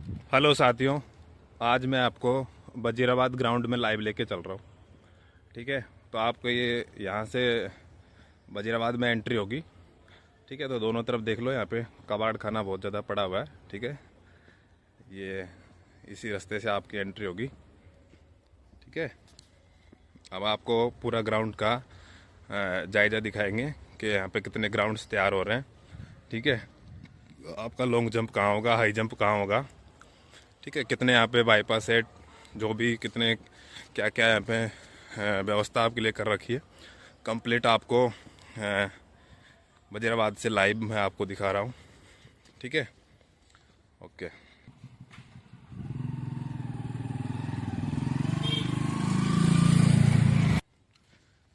Hello साथियों, आज मैं आपको वजीराबाद ग्राउंड में लाइव लेके चल रहा हूँ। ठीक है, तो आपको ये यहाँ से वजीराबाद में एंट्री होगी। ठीक है, तो दोनों तरफ देख लो, यहाँ पे कबाड़ खाना बहुत ज़्यादा पड़ा हुआ है। ठीक है, ये इसी रास्ते से आपकी एंट्री होगी। ठीक है, अब आपको पूरा ग्राउंड का जायज़ा दिखाएंगे कि यहाँ पे कितने ग्राउंड्स तैयार हो रहे हैं। ठीक है, आपका लॉन्ग जंप कहाँ होगा, हाई जंप कहाँ होगा। ठीक है, कितने यहाँ पे बाईपास है, जो भी कितने क्या क्या यहाँ पे व्यवस्था आपके लिए कर रखी है, कंप्लीट आपको वजीराबाद से लाइव मैं आपको दिखा रहा हूँ। ठीक है, ओके।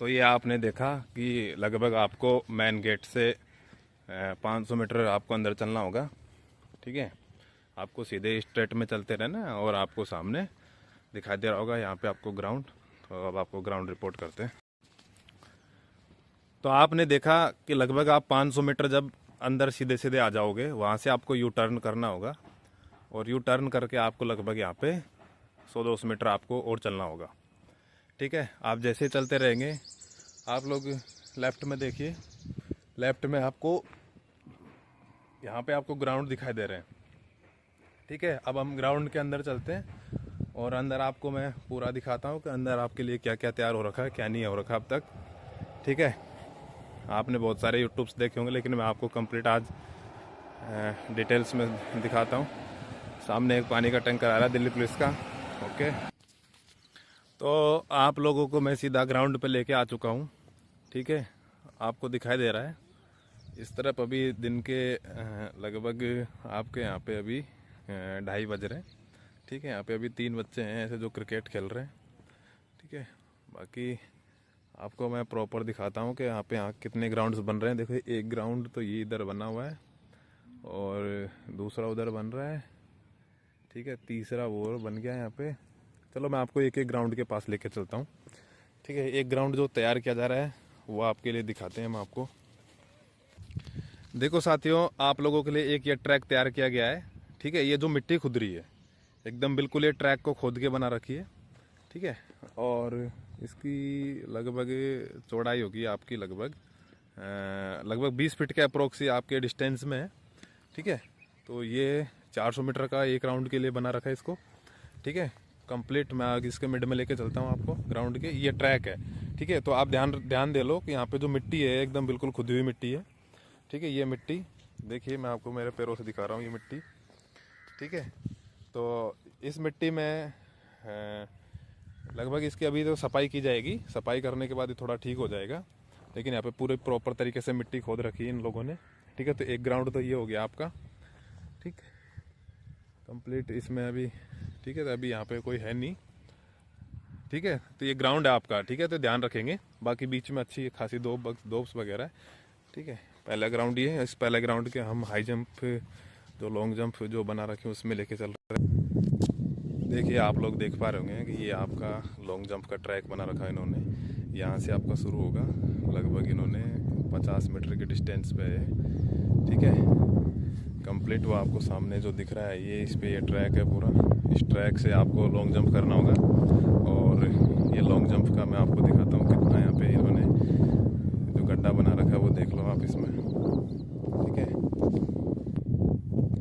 तो ये आपने देखा कि लगभग आपको मेन गेट से 500 मीटर आपको अंदर चलना होगा। ठीक है, आपको सीधे स्ट्रेट में चलते रहना और आपको सामने दिखाई दे रहा होगा यहाँ पे आपको ग्राउंड। तो अब आपको ग्राउंड रिपोर्ट करते हैं। तो आपने देखा कि लगभग आप 500 मीटर जब अंदर सीधे सीधे आ जाओगे, वहाँ से आपको यू टर्न करना होगा और यू टर्न करके आपको लगभग यहाँ पे 100-200 मीटर आपको और चलना होगा। ठीक है, आप जैसे चलते रहेंगे, आप लोग लेफ्ट में देखिए, लेफ्ट में आपको यहाँ पे आपको ग्राउंड दिखाई दे रहे हैं। ठीक है, अब हम ग्राउंड के अंदर चलते हैं और अंदर आपको मैं पूरा दिखाता हूँ कि अंदर आपके लिए क्या क्या तैयार हो रखा है, क्या नहीं हो रखा अब तक। ठीक है, आपने बहुत सारे यूट्यूब्स देखे होंगे, लेकिन मैं आपको कंप्लीट आज डिटेल्स में दिखाता हूँ। सामने एक पानी का टैंकर आ रहा है दिल्ली पुलिस का। ओके, तो आप लोगों को मैं सीधा ग्राउंड पे लेके आ चुका हूँ। ठीक है, आपको दिखाई दे रहा है इस तरफ अभी दिन के लगभग आपके यहाँ पे अभी 2:30 बज रहे हैं। ठीक है, यहाँ पे अभी 3 बच्चे हैं ऐसे जो क्रिकेट खेल रहे हैं। ठीक है, बाकी आपको मैं प्रॉपर दिखाता हूँ कि यहाँ पे कितने ग्राउंड्स बन रहे हैं। देखो, एक ग्राउंड तो ये इधर बना हुआ है और दूसरा उधर बन रहा है। ठीक है, तीसरा वो बन गया यहाँ पे। चलो मैं आपको एक एक ग्राउंड के पास लेके चलता हूँ। ठीक है, एक ग्राउंड जो तैयार किया जा रहा है वो आपके लिए दिखाते हैं हम आपको। देखो साथियों, आप लोगों के लिए एक ये ट्रैक तैयार किया गया है। ठीक है, ये जो मिट्टी खुद रही है एकदम बिल्कुल ये ट्रैक को खोद के बना रखी है। ठीक है, और इसकी लगभग चौड़ाई होगी आपकी लगभग 20 फीट के अप्रोक्स आपके डिस्टेंस में है। ठीक है, तो ये 400 मीटर का एक राउंड के लिए बना रखा है इसको। ठीक है, कंप्लीट मैं आगे इसके मिड में लेके चलता हूँ आपको ग्राउंड के। ये ट्रैक है। ठीक है, तो आप ध्यान दे लो कि यहाँ पे जो मिट्टी है एकदम बिल्कुल खुदी हुई मिट्टी है। ठीक है, ये मिट्टी देखिए, मैं आपको मेरे पैरों से दिखा रहा हूँ ये मिट्टी। ठीक है, तो इस मिट्टी में लगभग इसकी अभी तो सफाई की जाएगी। सफाई करने के बाद ये थोड़ा ठीक हो जाएगा, लेकिन यहाँ पे पूरे प्रॉपर तरीके से मिट्टी खोद रखी है इन लोगों ने। ठीक है, तो एक ग्राउंड तो ये हो गया आपका। ठीक, कंप्लीट इसमें अभी। ठीक है, तो अभी यहाँ पे कोई है नहीं। ठीक है, तो ये ग्राउंड है आपका। ठीक है, तो ध्यान रखेंगे। बाकी बीच में अच्छी खासी दोब्स वगैरह है। ठीक है, पहला ग्राउंड ये है। इस पहले ग्राउंड के हम हाई जंप जो लॉन्ग जंप जो बना रखे हैं उसमें लेके चल रहे हैं। देखिए, आप लोग देख पा रहे होंगे कि ये आपका लॉन्ग जंप का ट्रैक बना रखा है इन्होंने। यहाँ से आपका शुरू होगा, लगभग इन्होंने 50 मीटर के डिस्टेंस पे है। ठीक है, कंप्लीट वो आपको सामने जो दिख रहा है ये इस पे ये ट्रैक है पूरा। इस ट्रैक से आपको लॉन्ग जंप करना होगा और ये लॉन्ग जंप का मैं आपको दिखाता हूँ कितना यहाँ पे इन्होंने जो गड्ढा बना रखा है वो देख लो आप इसमें। ठीक है,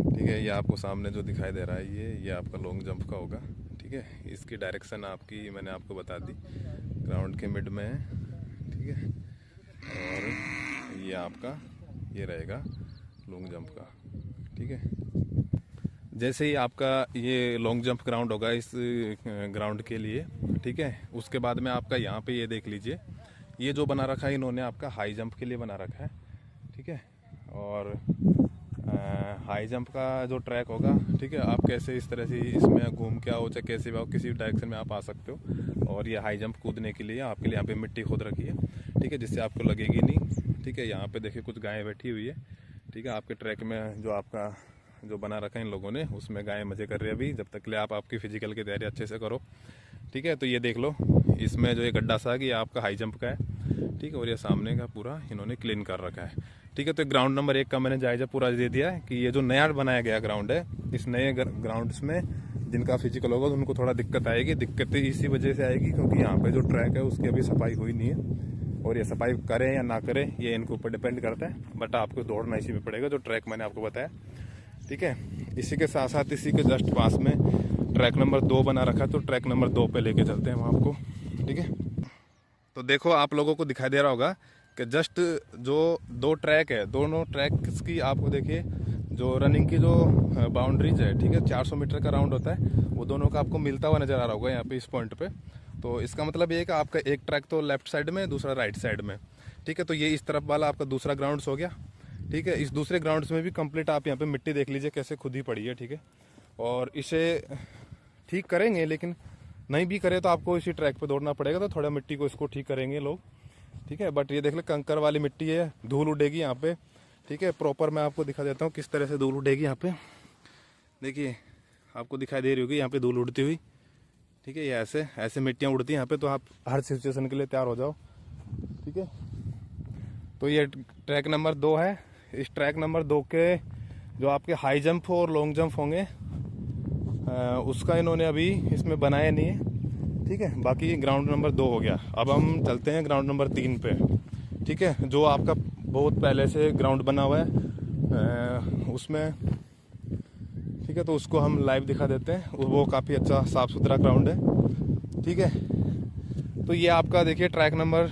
ठीक है, ये आपको सामने जो दिखाई दे रहा है ये आपका लॉन्ग जंप का होगा। ठीक है, इसकी डायरेक्शन आपकी मैंने आपको बता दी, ग्राउंड के मिड में है। ठीक है, और ये आपका ये रहेगा लॉन्ग जंप का। ठीक है, जैसे ही आपका ये लॉन्ग जंप ग्राउंड होगा इस ग्राउंड के लिए। ठीक है, उसके बाद में आपका यहाँ पे ये देख लीजिए, ये जो बना रखा है इन्होंने आपका हाई जंप के लिए बना रखा है। ठीक है, और हाई जंप का जो ट्रैक होगा। ठीक है, आप कैसे इस तरह से इसमें घूम के आओ, चाहे कैसे भी आओ, किसी डायरेक्शन में आप आ सकते हो। और ये हाई जंप कूदने के लिए आपके लिए यहाँ पे मिट्टी खोद रखी है। ठीक है, जिससे आपको लगेगी नहीं। ठीक है, यहाँ पे देखिए कुछ गायें बैठी हुई है। ठीक है, आपके ट्रैक में जो आपका जो बना रखा है इन लोगों ने उसमें गायें मजे कर रही है अभी, जब तक के लिए आप आपकी फिजिकल की तैयारी अच्छे से करो। ठीक है, तो ये देख लो, इसमें जो ये गड्ढा सा है ये आपका हाई जंप का है। ठीक है, और ये सामने का पूरा इन्होंने क्लीन कर रखा है। ठीक है। तो ग्राउंड नंबर 1 का मैंने जायजा पूरा दे दिया है कि ये जो नया बनाया गया ग्राउंड है, इस नए ग्राउंड्स में जिनका फिजिकल होगा तो उनको थोड़ा दिक्कत आएगी। दिक्कत इसी वजह से आएगी क्योंकि यहाँ पे जो ट्रैक है उसकी अभी सफाई हुई नहीं है, और ये सफाई करें या ना करें ये इनके ऊपर डिपेंड करता है। बट आपको दौड़ना इसी में पड़ेगा जो ट्रैक मैंने आपको बताया, ठीक है। इसी के साथ साथ इसी के जस्ट पास में ट्रैक नंबर 2 बना रखा है, तो ट्रैक नंबर 2 पे लेके चलते हैं हम आपको, ठीक है। तो देखो आप लोगों को दिखाई दे रहा होगा कि जस्ट जो 2 ट्रैक है, दोनों ट्रैक्स की आपको देखिए जो रनिंग की जो बाउंड्रीज है, ठीक है, 400 मीटर का राउंड होता है, वो दोनों का आपको मिलता हुआ नजर आ रहा होगा यहाँ पे इस पॉइंट पे। तो इसका मतलब ये है कि आपका एक ट्रैक तो लेफ्ट साइड में, दूसरा राइट साइड में, ठीक है। तो ये इस तरफ वाला आपका दूसरा ग्राउंड हो गया, ठीक है। इस दूसरे ग्राउंड्स में भी कंप्लीट आप यहाँ पे मिट्टी देख लीजिए कैसे खुद ही पड़ी है, ठीक है। और इसे ठीक करेंगे, लेकिन नहीं भी करे तो आपको इसी ट्रैक पे दौड़ना पड़ेगा, तो थोड़ा मिट्टी को इसको ठीक करेंगे लोग, ठीक है। बट ये देख ले कंकर वाली मिट्टी है, धूल उड़ेगी यहाँ पे, ठीक है। प्रॉपर मैं आपको दिखा देता हूँ किस तरह से धूल उड़ेगी यहाँ पे, देखिए आपको दिखाई दे रही होगी यहाँ पे धूल उड़ती हुई, ठीक है। ये ऐसे ऐसे मिट्टियाँ उड़ती हैं यहाँ पे, तो आप हर सिचुएशन के लिए तैयार हो जाओ, ठीक है। तो ये ट्रैक नंबर 2 है। इस ट्रैक नंबर 2 के जो आपके हाई जंप और लॉन्ग जंप होंगे उसका इन्होंने अभी इसमें बनाया नहीं है, ठीक है। बाकी ग्राउंड नंबर 2 हो गया। अब हम चलते हैं ग्राउंड नंबर 3 पे, ठीक है, जो आपका बहुत पहले से ग्राउंड बना हुआ है उसमें, ठीक है। तो उसको हम लाइव दिखा देते हैं, वो काफ़ी अच्छा साफ़ सुथरा ग्राउंड है, ठीक है। तो ये आपका देखिए ट्रैक नंबर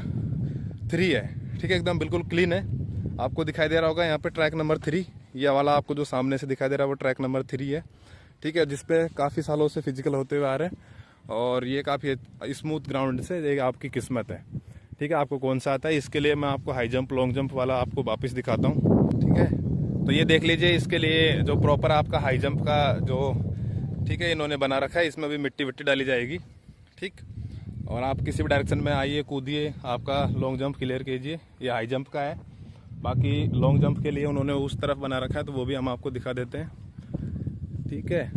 3 है, ठीक है, एकदम बिल्कुल क्लीन है। आपको दिखाई दे रहा होगा यहाँ पे ट्रैक नंबर 3, ये वाला आपको जो सामने से दिखाई दे रहा है वो ट्रैक नंबर 3 है, ठीक है, जिसपे काफ़ी सालों से फिजिकल होते हुए आ रहे हैं। और ये काफ़ी स्मूथ ग्राउंड से ये आपकी किस्मत है, ठीक है। आपको कौन सा आता है, इसके लिए मैं आपको हाई जंप लॉन्ग जंप वाला आपको वापस दिखाता हूँ, ठीक है। तो ये देख लीजिए, इसके लिए जो प्रॉपर आपका हाई जंप का जो, ठीक है, इन्होंने बना रखा है, इसमें भी मिट्टी विट्टी डाली जाएगी, ठीक। और आप किसी भी डायरेक्शन में आइए, कूदिए, आपका लॉन्ग जंप क्लियर कीजिए। ये हाई जंप का है, बाकी लॉन्ग जंप के लिए उन्होंने उस तरफ बना रखा है, तो वो भी हम आपको दिखा देते हैं, ठीक है।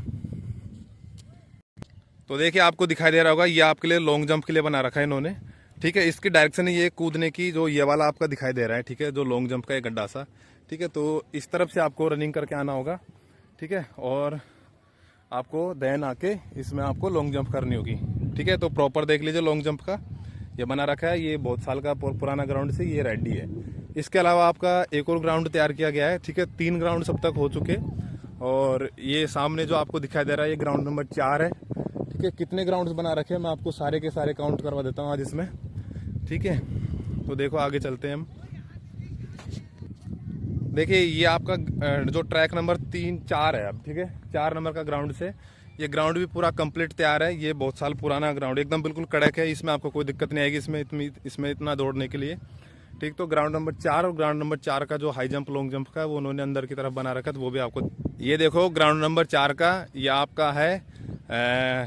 तो देखिए आपको दिखाई दे रहा होगा, ये आपके लिए लॉन्ग जंप के लिए बना रखा है इन्होंने, ठीक है। इसकी डायरेक्शन ये कूदने की जो ये वाला आपका दिखाई दे रहा है, ठीक है, जो लॉन्ग जंप का एक गड्ढा सा, ठीक है। तो इस तरफ से आपको रनिंग करके आना होगा, ठीक है, और आपको देन आके इसमें आपको लॉन्ग जंप करनी होगी, ठीक है। तो प्रॉपर देख लीजिए लॉन्ग जंप का ये बना रखा है, ये बहुत साल का पुराना ग्राउंड से ये रेडी है। इसके अलावा आपका एक और ग्राउंड तैयार किया गया है, ठीक है। 3 ग्राउंड सब तक हो चुके, और ये सामने जो आपको दिखाई दे रहा है ये ग्राउंड नंबर 4 है, ठीक है। कितने ग्राउंड्स बना रखे हैं मैं आपको सारे के सारे काउंट करवा देता हूँ आज इसमें, ठीक है। तो देखो आगे चलते हैं हम। देखिए ये आपका जो ट्रैक नंबर 3-4 है अब, ठीक है, 4 नंबर का ग्राउंड से ये ग्राउंड भी पूरा कंप्लीट तैयार है। ये बहुत साल पुराना ग्राउंड एकदम बिल्कुल कड़क है, इसमें आपको कोई दिक्कत नहीं आएगी इसमें इतना दौड़ने के लिए, ठीक। तो ग्राउंड नंबर 4 और ग्राउंड नंबर 4 का जो हाई जंप लॉन्ग जंप का है वो उन्होंने अंदर की तरफ बना रखा है, तो वो भी आपको ये देखो ग्राउंड नंबर 4 का ये आपका है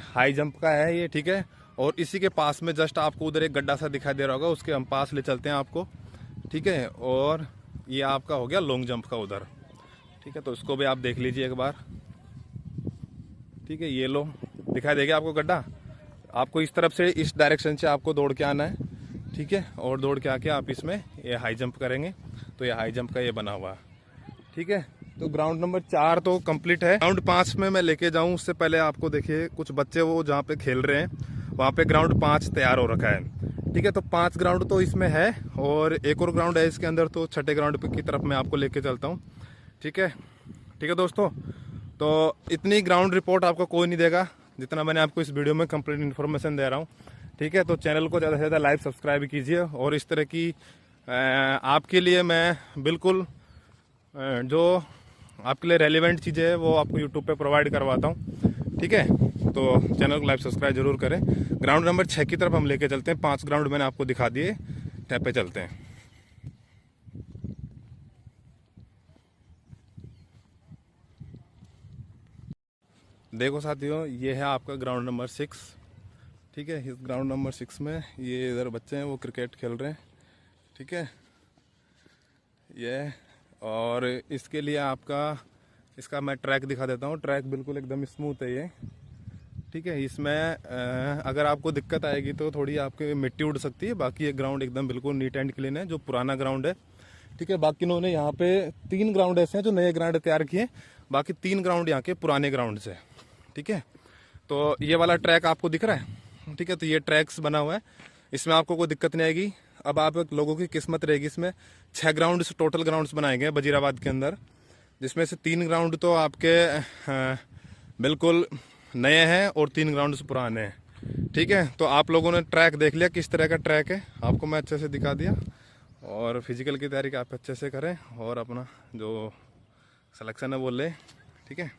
हाई जंप का है ये, ठीक है। और इसी के पास में जस्ट आपको उधर एक गड्ढा सा दिखाई दे रहा होगा, उसके हम पास ले चलते हैं आपको, ठीक है। और ये आपका हो गया लॉन्ग जंप का उधर, ठीक है। तो इसको भी आप देख लीजिए एक बार, ठीक है। ये लो दिखाई देगा आपको गड्ढा, आपको इस तरफ से इस डायरेक्शन से आपको दौड़ के आना है, ठीक है। और दौड़ के आके आप इसमें ये हाई जंप करेंगे, तो ये हाई जंप का ये बना हुआ है, ठीक है। तो ग्राउंड नंबर 4 तो कंप्लीट है। ग्राउंड 5 में मैं लेके जाऊं उससे पहले आपको देखिए कुछ बच्चे वो जहाँ पे खेल रहे हैं वहाँ पे ग्राउंड 5 तैयार हो रखा है, ठीक है। तो 5 ग्राउंड तो इसमें है, और एक और ग्राउंड है इसके अंदर, तो छठे ग्राउंड की तरफ मैं आपको लेके चलता हूँ, ठीक है, ठीक है दोस्तों। तो इतनी ग्राउंड रिपोर्ट आपको कोई नहीं देगा जितना मैंने आपको इस वीडियो में कंप्लीट इन्फॉर्मेशन दे रहा हूँ, ठीक है। तो चैनल को ज़्यादा से ज़्यादा लाइक सब्सक्राइब कीजिए, और इस तरह की आपके लिए मैं बिल्कुल जो आपके लिए रेलिवेंट चीज़ें है वो आपको यूट्यूब पे प्रोवाइड करवाता हूँ, ठीक है। तो चैनल को लाइक सब्सक्राइब जरूर करें। ग्राउंड नंबर 6 की तरफ हम लेके चलते हैं, 5 ग्राउंड मैंने आपको दिखा दिए, टैप पे चलते हैं। देखो साथियों, ये है आपका ग्राउंड नंबर 6, ठीक है। इस ग्राउंड नंबर 6 में ये इधर बच्चे हैं वो क्रिकेट खेल रहे हैं, ठीक है, ये। और इसके लिए इसका मैं ट्रैक दिखा देता हूँ। ट्रैक बिल्कुल एकदम स्मूथ है ये, ठीक है। इसमें अगर आपको दिक्कत आएगी तो थोड़ी आपके मिट्टी उड़ सकती है, बाकी ये ग्राउंड एकदम बिल्कुल नीट एंड क्लीन है। जो पुराना ग्राउंड है, ठीक है। बाकी इन्होंने यहाँ पे 3 ग्राउंड ऐसे हैं जो नए ग्राउंड तैयार किए, बाकी 3 ग्राउंड यहाँ के पुराने ग्राउंड से। ठीक है, तो ये वाला ट्रैक आपको दिख रहा है, ठीक है, तो ये ट्रैक्स बना हुआ है, इसमें आपको कोई दिक्कत नहीं आएगी। अब आप लोगों की किस्मत रहेगी, इसमें 6 ग्राउंड्स टोटल ग्राउंड्स बनाए गए वजीराबाद के अंदर, जिसमें से 3 ग्राउंड तो आपके बिल्कुल नए हैं और 3 ग्राउंड पुराने हैं। ठीक है, तो आप लोगों ने ट्रैक देख लिया किस तरह का ट्रैक है, आपको मैं अच्छे से दिखा दिया। और फिजिकल की तैयारी आप अच्छे से करें और अपना जो सिलेक्शन है वो लें। ठीक है।